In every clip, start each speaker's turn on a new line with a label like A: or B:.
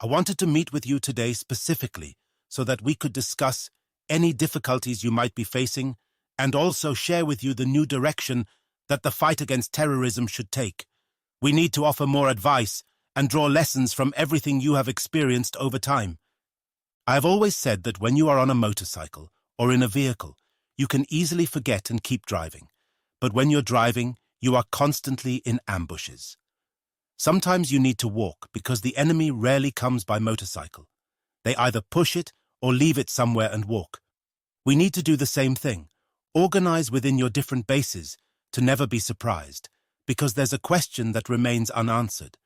A: I wanted to meet with you today specifically so that we could discuss any difficulties you might be facing and also share with you the new direction that the fight against terrorism should take. We need to offer more advice and draw lessons from everything you have experienced over time. I have always said that when you are on a motorcycle or in a vehicle, you can easily forget and keep driving. But when you're driving, you are constantly in ambushes. Sometimes you need to walk because the enemy rarely comes by motorcycle. They either push it or leave it somewhere and walk. We need to do the same thing. Organize within your different bases to never be surprised, because there's a question that remains unanswered.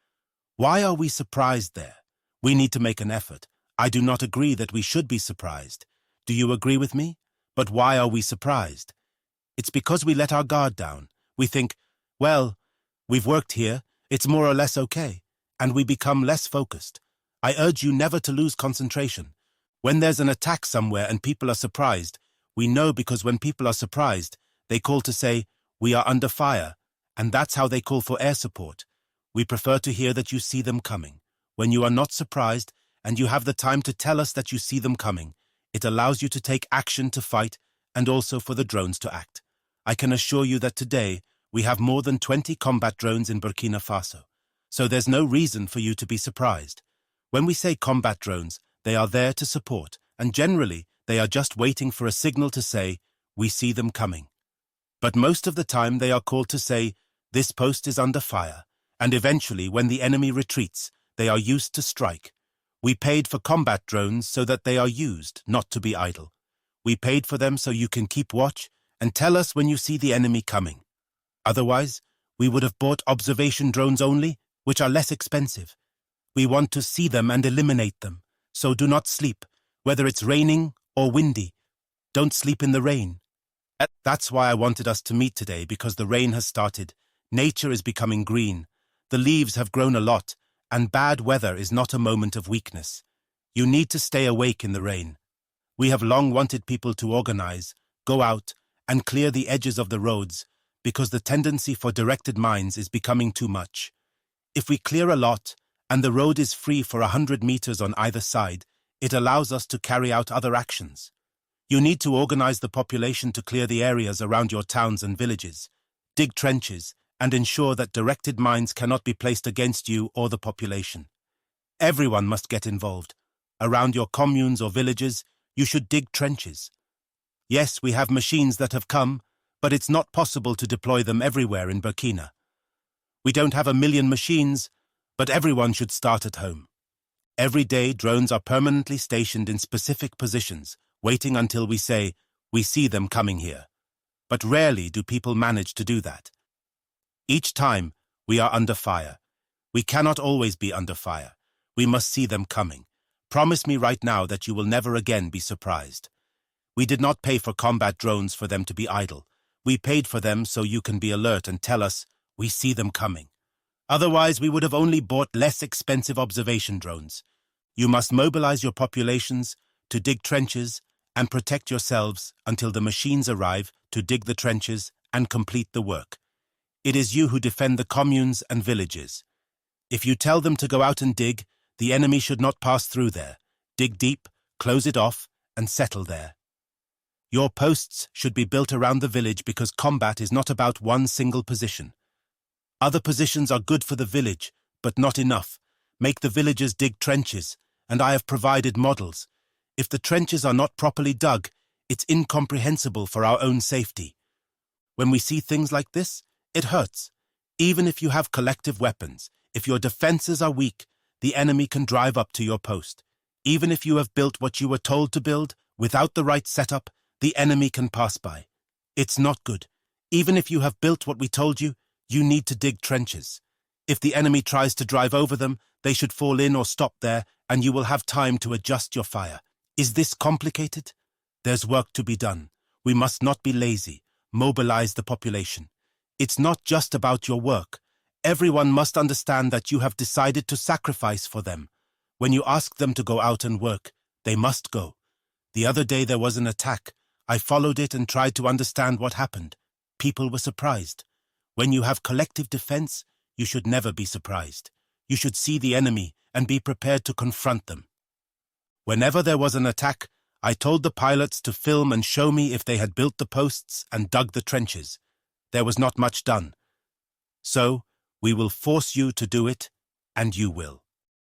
A: Why are we surprised there? We need to make an effort. I do not agree that we should be surprised. Do you agree with me? But why are we surprised? It's because we let our guard down. We think, well, we've worked here, it's more or less okay, and we become less focused. I urge you never to lose concentration. When there's an attack somewhere and people are surprised, we know because when people are surprised, they call to say, we are under fire, and that's how they call for air support. We prefer to hear that you see them coming. When you are not surprised and you have the time to tell us that you see them coming, it allows you to take action to fight and also for the drones to act. I can assure you that today we have more than 20 combat drones in Burkina Faso, so there's no reason for you to be surprised. When we say combat drones, they are there to support, and generally they are just waiting for a signal to say, we see them coming. But most of the time they are called to say, this post is under fire, and eventually when the enemy retreats, they are used to strike. We paid for combat drones so that they are used, not to be idle. We paid for them so you can keep watch and tell us when you see the enemy coming. Otherwise, we would have bought observation drones only, which are less expensive. We want to see them and eliminate them, so do not sleep, whether it's raining or windy. Don't sleep in the rain. That's why I wanted us to meet today, because the rain has started, nature is becoming green, the leaves have grown a lot, and bad weather is not a moment of weakness. You need to stay awake in the rain. We have long wanted people to organize, go out, and clear the edges of the roads, because the tendency for directed minds is becoming too much. If we clear a lot, and the road is free for 100 meters on either side, it allows us to carry out other actions. You need to organize the population to clear the areas around your towns and villages, dig trenches, and ensure that directed minds cannot be placed against you or the population. Everyone must get involved. Around your communes or villages, you should dig trenches. Yes, we have machines that have come, but it's not possible to deploy them everywhere in Burkina. We don't have 1 million machines, but everyone should start at home. Every day, drones are permanently stationed in specific positions, waiting until we say, we see them coming here. But rarely do people manage to do that. Each time, we are under fire. We cannot always be under fire. We must see them coming. Promise me right now that you will never again be surprised. We did not pay for combat drones for them to be idle. We paid for them so you can be alert and tell us, we see them coming. Otherwise, we would have only bought less expensive observation drones. You must mobilize your populations to dig trenches and protect yourselves until the machines arrive to dig the trenches and complete the work. It is you who defend the communes and villages. If you tell them to go out and dig, the enemy should not pass through there. Dig deep, close it off, and settle there. Your posts should be built around the village because combat is not about one single position. Other positions are good for the village, but not enough. Make the villagers dig trenches, and I have provided models. If the trenches are not properly dug, it's incomprehensible for our own safety. When we see things like this, it hurts. Even if you have collective weapons, if your defenses are weak, the enemy can drive up to your post. Even if you have built what you were told to build, without the right setup, the enemy can pass by. It's not good. Even if you have built what we told you, you need to dig trenches. If the enemy tries to drive over them, they should fall in or stop there, and you will have time to adjust your fire. Is this complicated? There's work to be done. We must not be lazy. Mobilize the population. It's not just about your work. Everyone must understand that you have decided to sacrifice for them. When you ask them to go out and work, they must go. The other day there was an attack. I followed it and tried to understand what happened. People were surprised. When you have collective defense, you should never be surprised. You should see the enemy and be prepared to confront them. Whenever there was an attack, I told the pilots to film and show me if they had built the posts and dug the trenches. There was not much done. So, we will force you to do it, and you will.